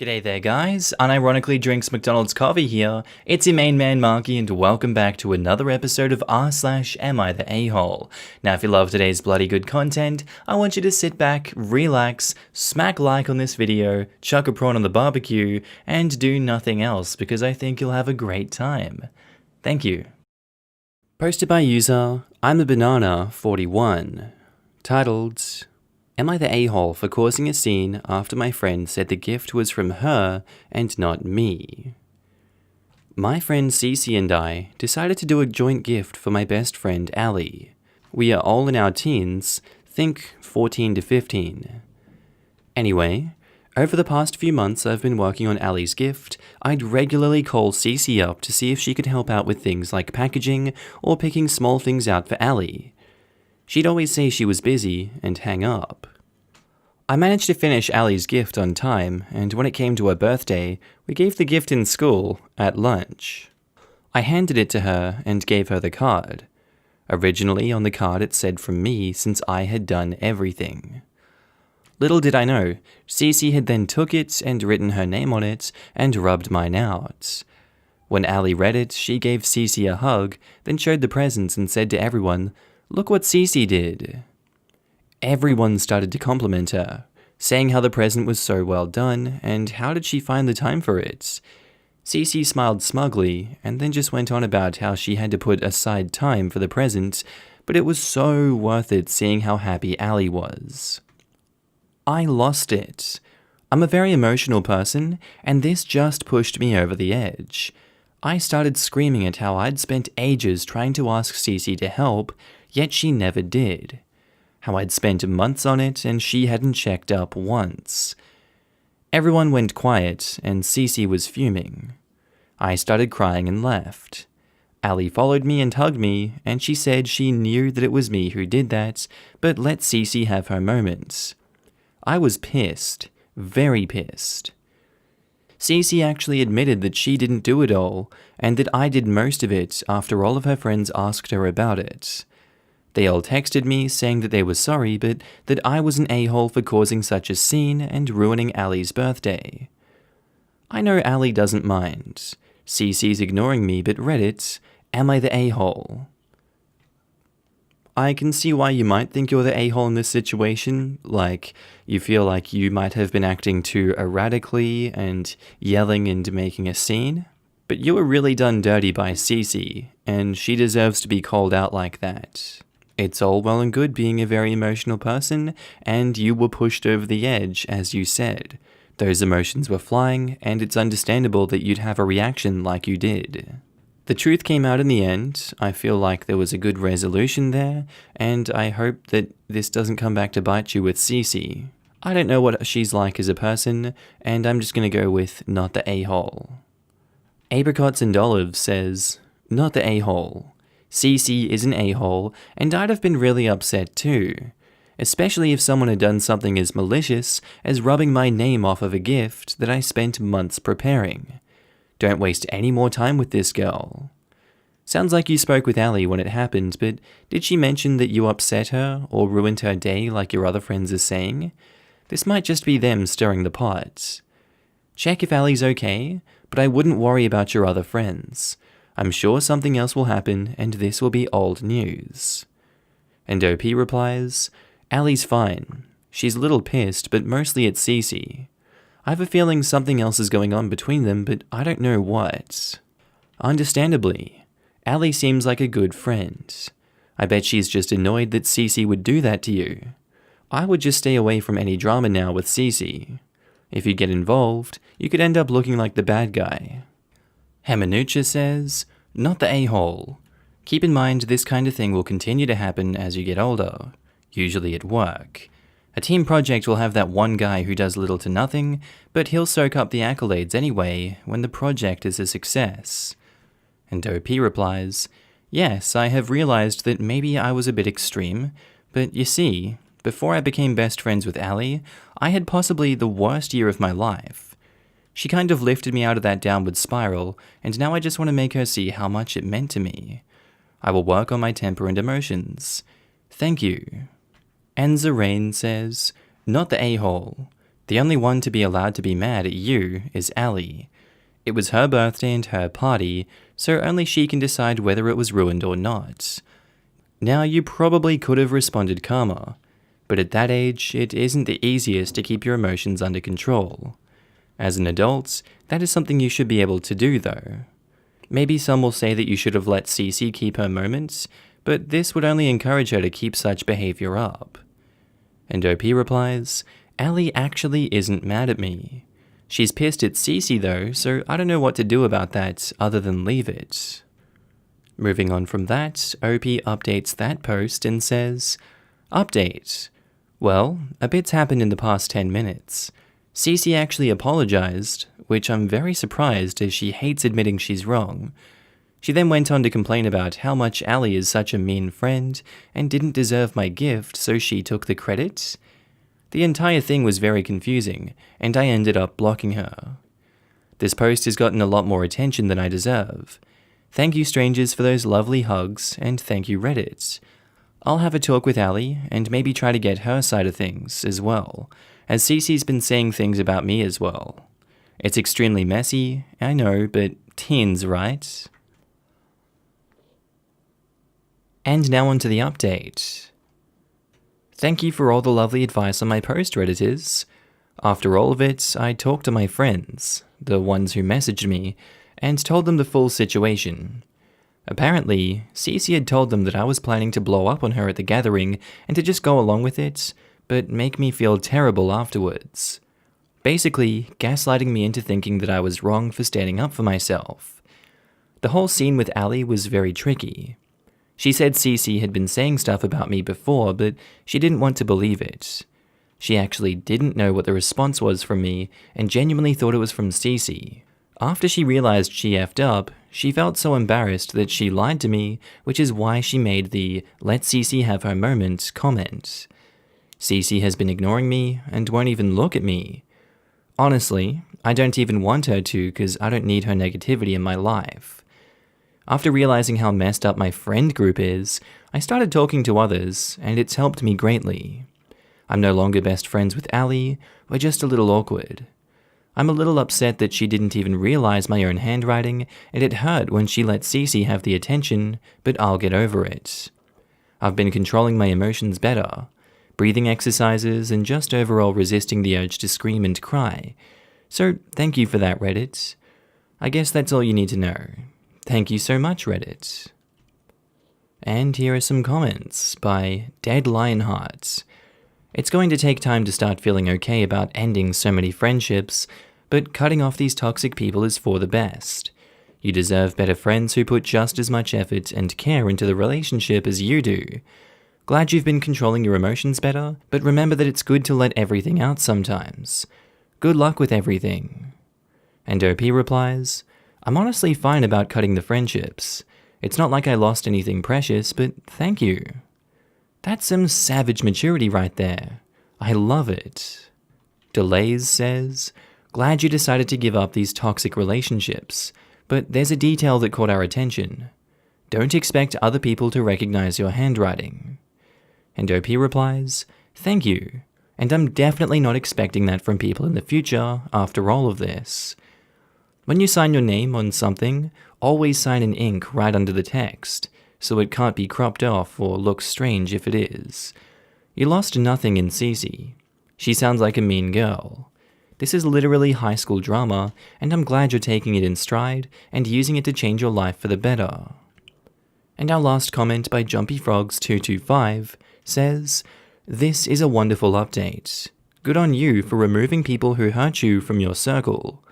G'day there guys, unironically drinks McDonald's coffee here, it's your main man Markee and welcome back to another episode of r/Am I the A-hole. Now if you love today's bloody good content, I want you to sit back, relax, smack like on this video, chuck a prawn on the barbecue, and do nothing else because I think you'll have a great time. Thank you. Posted by user, I'm a Banana 41, titled, Am I the a-hole for causing a scene after my friend said the gift was from her and not me? My friend Cece and I decided to do a joint gift for my best friend Ali. We are all in our teens, think 14 to 15. Anyway, over the past few months I've been working on Ali's gift. I'd regularly call Cece up to see if she could help out with things like packaging or picking small things out for Ali. She'd always say she was busy and hang up. I managed to finish Ali's gift on time, and when it came to her birthday, we gave the gift in school, at lunch. I handed it to her and gave her the card. Originally on the card it said from me since I had done everything. Little did I know, Cece had then took it and written her name on it and rubbed mine out. When Ali read it, she gave Cece a hug, then showed the presents and said to everyone, "Look what Cece did." Everyone started to compliment her, saying how the present was so well done, and how did she find the time for it. Cece smiled smugly, and then just went on about how she had to put aside time for the present, but it was so worth it seeing how happy Ali was. I lost it. I'm a very emotional person, and this just pushed me over the edge. I started screaming at how I'd spent ages trying to ask Cece to help, yet she never did. How I'd spent months on it and she hadn't checked up once. Everyone went quiet and Cece was fuming. I started crying and left. Ali followed me and hugged me, and she said she knew that it was me who did that, but let Cece have her moment. I was pissed, very pissed. Cece actually admitted that she didn't do it all, and that I did most of it after all of her friends asked her about it. They all texted me saying that they were sorry, but that I was an a-hole for causing such a scene and ruining Ali's birthday. I know Ali doesn't mind. Cece's ignoring me, but Reddit, am I the a-hole? I can see why you might think you're the a-hole in this situation, like you feel like you might have been acting too erratically and yelling and making a scene. But you were really done dirty by Cece, and she deserves to be called out like that. It's all well and good being a very emotional person, and you were pushed over the edge, as you said. Those emotions were flying, and it's understandable that you'd have a reaction like you did. The truth came out in the end. I feel like there was a good resolution there, and I hope that this doesn't come back to bite you with Cece. I don't know what she's like as a person, and I'm just gonna go with not the a-hole. Apricots and Olives says, not the a-hole. Cece is an a-hole, and I'd have been really upset too. Especially if someone had done something as malicious as rubbing my name off of a gift that I spent months preparing. Don't waste any more time with this girl. Sounds like you spoke with Ali when it happened, but did she mention that you upset her or ruined her day like your other friends are saying? This might just be them stirring the pot. Check if Ali's okay, but I wouldn't worry about your other friends. I'm sure something else will happen and this will be old news. And OP replies, Ali's fine. She's a little pissed, but mostly at Cece. I have a feeling something else is going on between them, but I don't know what. Understandably, Ali seems like a good friend. I bet she's just annoyed that Cece would do that to you. I would just stay away from any drama now with Cece. If you get involved, you could end up looking like the bad guy. Hemanucha says, not the a-hole. Keep in mind this kind of thing will continue to happen as you get older, usually at work. A team project will have that one guy who does little to nothing, but he'll soak up the accolades anyway when the project is a success. And OP replies, yes, I have realized that maybe I was a bit extreme, but you see, before I became best friends with Ali, I had possibly the worst year of my life. She kind of lifted me out of that downward spiral, and now I just want to make her see how much it meant to me. I will work on my temper and emotions. Thank you. Enza Rain says, not the a-hole. The only one to be allowed to be mad at you is Ali. It was her birthday and her party, so only she can decide whether it was ruined or not. Now, you probably could have responded calmer, but at that age, it isn't the easiest to keep your emotions under control. As an adult, that is something you should be able to do though. Maybe some will say that you should have let Cece keep her moments, but this would only encourage her to keep such behavior up. And OP replies, Ali actually isn't mad at me. She's pissed at Cece though, so I don't know what to do about that other than leave it. Moving on from that, OP updates that post and says, Update. Well, a bit's happened in the past 10 minutes. Cece actually apologized, which I'm very surprised as she hates admitting she's wrong. She then went on to complain about how much Ali is such a mean friend and didn't deserve my gift, so she took the credit. The entire thing was very confusing, and I ended up blocking her. This post has gotten a lot more attention than I deserve. Thank you strangers for those lovely hugs, and thank you Reddit. I'll have a talk with Ali, and maybe try to get her side of things as well, as Cece's been saying things about me as well. It's extremely messy, I know, but teens, right? And now on to the update. Thank you for all the lovely advice on my post, Redditors. After all of it, I talked to my friends, the ones who messaged me, and told them the full situation. Apparently, Cece had told them that I was planning to blow up on her at the gathering and to just go along with it, but make me feel terrible afterwards. Basically, gaslighting me into thinking that I was wrong for standing up for myself. The whole scene with Ali was very tricky. She said Cece had been saying stuff about me before, but she didn't want to believe it. She actually didn't know what the response was from me and genuinely thought it was from Cece. After she realized she effed up, she felt so embarrassed that she lied to me, which is why she made the "let Cece have her moment" comment. Cece has been ignoring me and won't even look at me. Honestly, I don't even want her to because I don't need her negativity in my life. After realizing how messed up my friend group is, I started talking to others, and it's helped me greatly. I'm no longer best friends with Ali, we're just a little awkward. I'm a little upset that she didn't even realize my own handwriting, and it hurt when she let Cece have the attention, but I'll get over it. I've been controlling my emotions better, breathing exercises, and just overall resisting the urge to scream and cry. So thank you for that, Reddit. I guess that's all you need to know. Thank you so much, Reddit. And here are some comments by Dead Lionheart. It's going to take time to start feeling okay about ending so many friendships, but cutting off these toxic people is for the best. You deserve better friends who put just as much effort and care into the relationship as you do. Glad you've been controlling your emotions better, but remember that it's good to let everything out sometimes. Good luck with everything. And OP replies, I'm honestly fine about cutting the friendships. It's not like I lost anything precious, but thank you. That's some savage maturity right there. I love it. Delays says, glad you decided to give up these toxic relationships, but there's a detail that caught our attention. Don't expect other people to recognize your handwriting. And OP replies, thank you, and I'm definitely not expecting that from people in the future after all of this. When you sign your name on something, always sign in ink right under the text, so it can't be cropped off or look strange if it is. You lost nothing in Cece. She sounds like a mean girl. This is literally high school drama, and I'm glad you're taking it in stride and using it to change your life for the better. And our last comment by JumpyFrogs225 says, this is a wonderful update. Good on you for removing people who hurt you from your circle.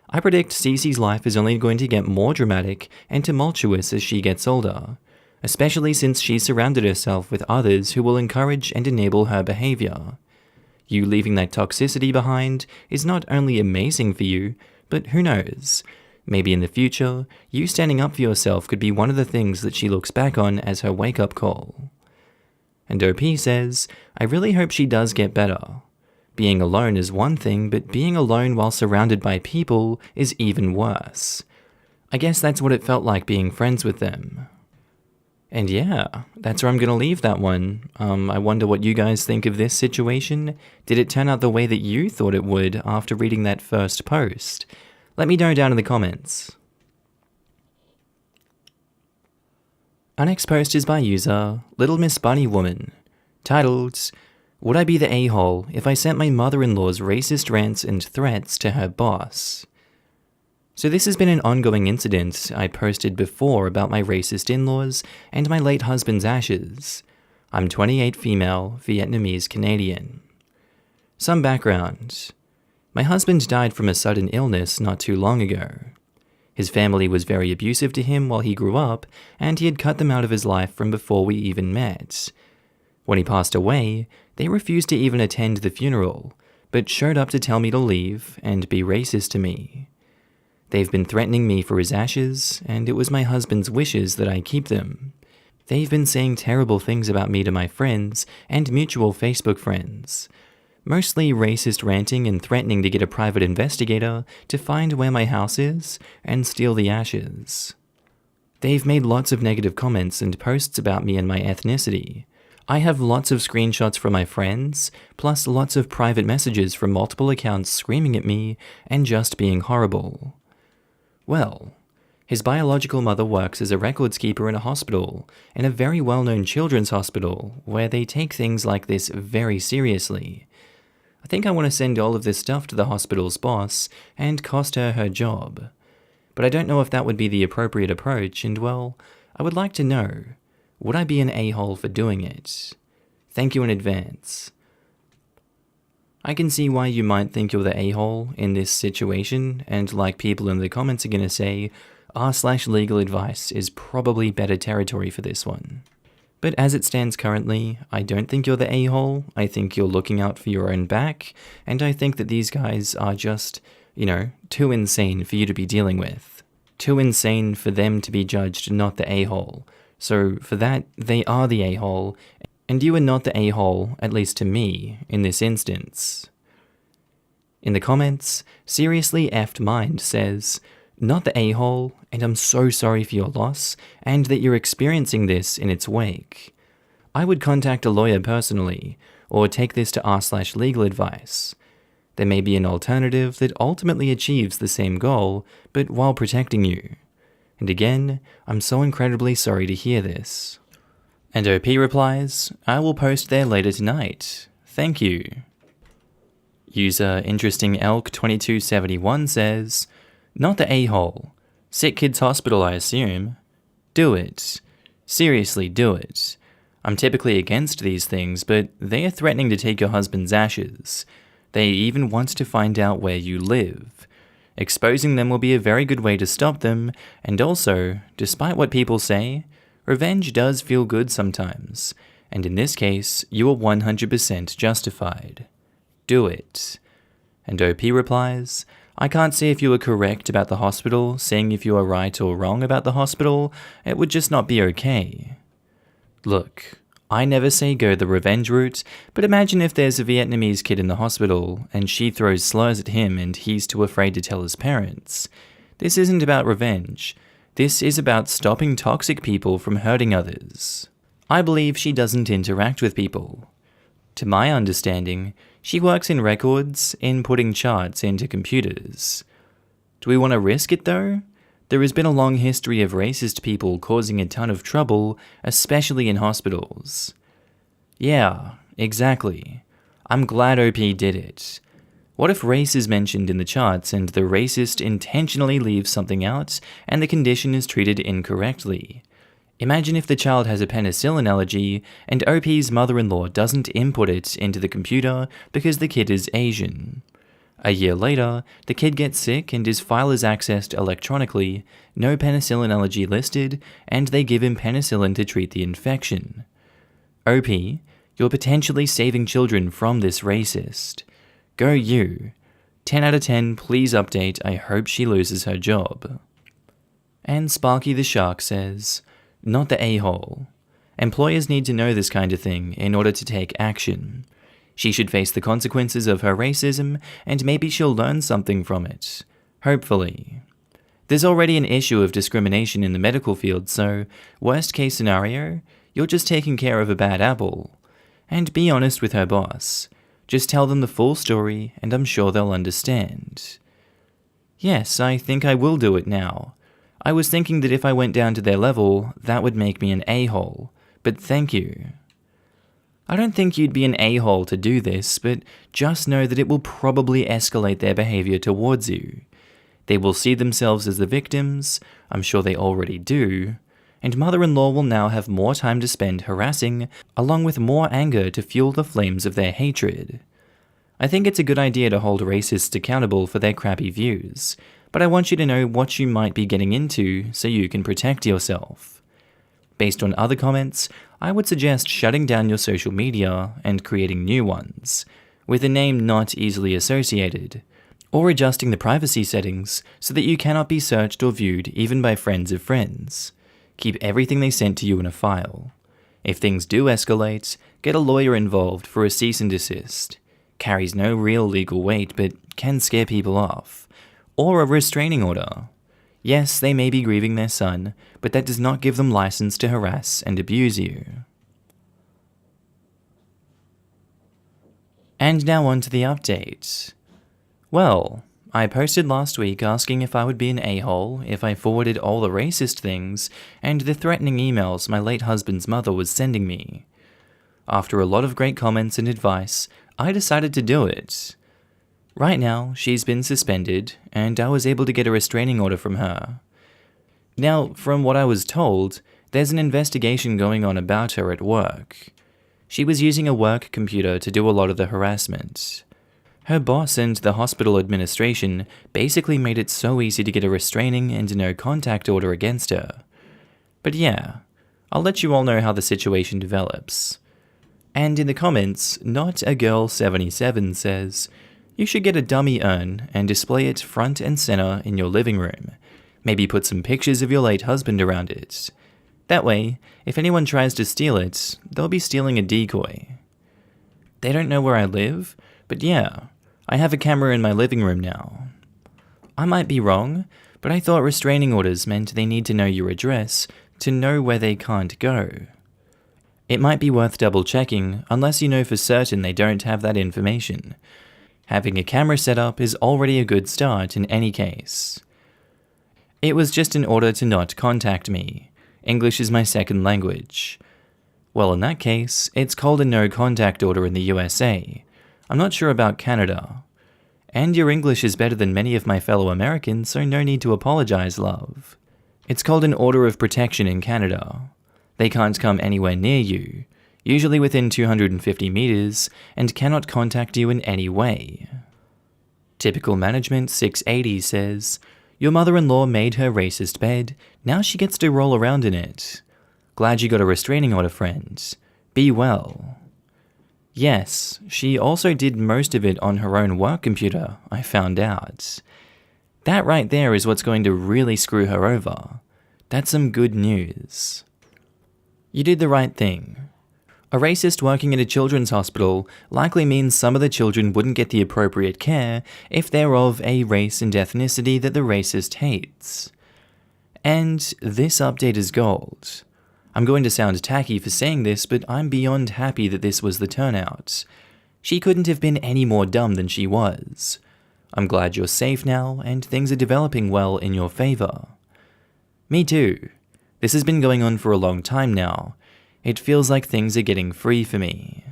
I predict Cece's life is only going to get more dramatic and tumultuous as she gets older, especially since she's surrounded herself with others who will encourage and enable her behavior. You leaving that toxicity behind is not only amazing for you, but who knows, maybe in the future, you standing up for yourself could be one of the things that she looks back on as her wake-up call. And OP says, I really hope she does get better. Being alone is one thing, but being alone while surrounded by people is even worse. I guess that's what it felt like being friends with them. And yeah, that's where I'm going to leave that one. I wonder what you guys think of this situation. Did it turn out the way that you thought it would after reading that first post? Let me know down in the comments. Our next post is by user Little Miss Bunny Woman, titled, "Would I be the a-hole if I sent my mother-in-law's racist rants and threats to her boss?" So this has been an ongoing incident I posted before about my racist in-laws and my late husband's ashes. I'm 28 female, Vietnamese Canadian. Some background. My husband died from a sudden illness not too long ago. His family was very abusive to him while he grew up, and he had cut them out of his life from before we even met. When he passed away, they refused to even attend the funeral, but showed up to tell me to leave and be racist to me. They've been threatening me for his ashes, and it was my husband's wishes that I keep them. They've been saying terrible things about me to my friends and mutual Facebook friends. Mostly racist ranting and threatening to get a private investigator to find where my house is and steal the ashes. They've made lots of negative comments and posts about me and my ethnicity. I have lots of screenshots from my friends, plus lots of private messages from multiple accounts screaming at me and just being horrible. Well, his biological mother works as a records keeper in a hospital, in a very well-known children's hospital, where they take things like this very seriously. I think I want to send all of this stuff to the hospital's boss and cost her job. But I don't know if that would be the appropriate approach, and well, I would like to know, would I be an a-hole for doing it? Thank you in advance. I can see why you might think you're the a-hole in this situation, and like people in the comments are going to say, r/legal advice is probably better territory for this one. But as it stands currently, I don't think you're the a-hole. I think you're looking out for your own back, and I think that these guys are just, too insane for you to be dealing with. Too insane for them to be judged not the a-hole. So for that, they are the a-hole, and you are not the a-hole, at least to me, in this instance. In the comments, Seriously Effed Mind says, "Not the a-hole, and I'm so sorry for your loss, and that you're experiencing this in its wake. I would contact a lawyer personally, or take this to r/legal advice. There may be an alternative that ultimately achieves the same goal, but while protecting you. And again, I'm so incredibly sorry to hear this." And OP replies, "I will post there later tonight. Thank you." User Interesting Elk 2271 says, "Not the a-hole. Sick kids hospital, I assume. Do it. Seriously, do it. I'm typically against these things, but they are threatening to take your husband's ashes. They even want to find out where you live. Exposing them will be a very good way to stop them, and also, despite what people say, revenge does feel good sometimes, and in this case, you are 100% justified. Do it." And OP replies, "I can't say if you were correct about the hospital, saying if you are right or wrong about the hospital, it would just not be okay. Look, I never say go the revenge route, but imagine if there's a Vietnamese kid in the hospital, and she throws slurs at him and he's too afraid to tell his parents. This isn't about revenge. This is about stopping toxic people from hurting others. I believe she doesn't interact with people. To my understanding, she works in records, inputting charts into computers. Do we want to risk it though? There has been a long history of racist people causing a ton of trouble, especially in hospitals. Yeah, exactly. I'm glad OP did it. What if race is mentioned in the charts and the racist intentionally leaves something out and the condition is treated incorrectly? Imagine if the child has a penicillin allergy and OP's mother-in-law doesn't input it into the computer because the kid is Asian. A year later, the kid gets sick and his file is accessed electronically, no penicillin allergy listed, and they give him penicillin to treat the infection. OP, you're potentially saving children from this racist. Go you. 10 out of 10, please update, I hope she loses her job." And Sparky the Shark says, "Not the a-hole. Employers need to know this kind of thing in order to take action. She should face the consequences of her racism, and maybe she'll learn something from it. Hopefully. There's already an issue of discrimination in the medical field, so worst case scenario, you're just taking care of a bad apple. And be honest with her boss. Just tell them the full story and I'm sure they'll understand. Yes, I think I will do it now. I was thinking that if I went down to their level, that would make me an a-hole, but thank you. I don't think you'd be an a-hole to do this, but just know that it will probably escalate their behavior towards you. They will see themselves as the victims, I'm sure they already do, and mother-in-law will now have more time to spend harassing, along with more anger to fuel the flames of their hatred. I think it's a good idea to hold racists accountable for their crappy views, but I want you to know what you might be getting into so you can protect yourself. Based on other comments, I would suggest shutting down your social media and creating new ones, with a name not easily associated, or adjusting the privacy settings so that you cannot be searched or viewed even by friends of friends. Keep everything they sent to you in a file. If things do escalate, get a lawyer involved for a cease and desist. Carries no real legal weight but can scare people off. Or a restraining order. Yes, they may be grieving their son, but that does not give them license to harass and abuse you. And now on to the update. Well, I posted last week asking if I would be an a-hole if I forwarded all the racist things and the threatening emails my late husband's mother was sending me. After a lot of great comments and advice, I decided to do it. Right now, she's been suspended, and I was able to get a restraining order from her. Now, from what I was told, there's an investigation going on about her at work. She was using a work computer to do a lot of the harassment. Her boss and the hospital administration basically made it so easy to get a restraining and no contact order against her. But yeah, I'll let you all know how the situation develops. And in the comments, Not a Girl 77 says, you should get a dummy urn and display it front and center in your living room. Maybe put some pictures of your late husband around it. That way, if anyone tries to steal it, they'll be stealing a decoy. They don't know where I live, but yeah, I have a camera in my living room now. I might be wrong, but I thought restraining orders meant they need to know your address to know where they can't go. It might be worth double checking unless you know for certain they don't have that information. Having a camera set up is already a good start in any case. It was just an order to not contact me. English is my second language. Well, in that case, it's called a no contact order in the USA. I'm not sure about Canada. And your English is better than many of my fellow Americans, so no need to apologize, love. It's called an order of protection in Canada. They can't come anywhere near you, usually within 250 meters, and cannot contact you in any way. Typical Management 680 says, your mother-in-law made her racist bed, now she gets to roll around in it. Glad you got a restraining order, friend. Be well. Yes, she also did most of it on her own work computer, I found out. That right there is what's going to really screw her over. That's some good news. You did the right thing. A racist working at a children's hospital likely means some of the children wouldn't get the appropriate care if they're of a race and ethnicity that the racist hates. And this update is gold. I'm going to sound tacky for saying this, but I'm beyond happy that this was the turnout. She couldn't have been any more dumb than she was. I'm glad you're safe now, and things are developing well in your favor. Me too. This has been going on for a long time now. It feels like things are getting free for me.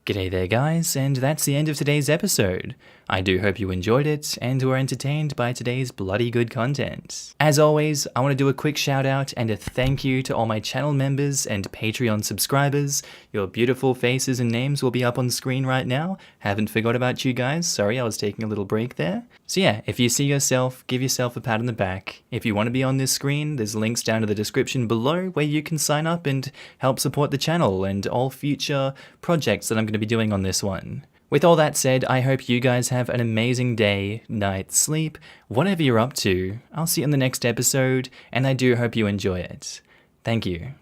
G'day there guys, and that's the end of today's episode. I do hope you enjoyed it and were entertained by today's bloody good content. As always, I want to do a quick shout out and a thank you to all my channel members and Patreon subscribers. Your beautiful faces and names will be up on screen right now. Haven't forgot about you guys, sorry I was taking a little break there. So yeah, if you see yourself, give yourself a pat on the back. If you want to be on this screen, there's links down to the description below where you can sign up and help support the channel and all future projects that I'm going to be doing on this one. With all that said, I hope you guys have an amazing day, night, sleep, whatever you're up to. I'll see you in the next episode, and I do hope you enjoy it. Thank you.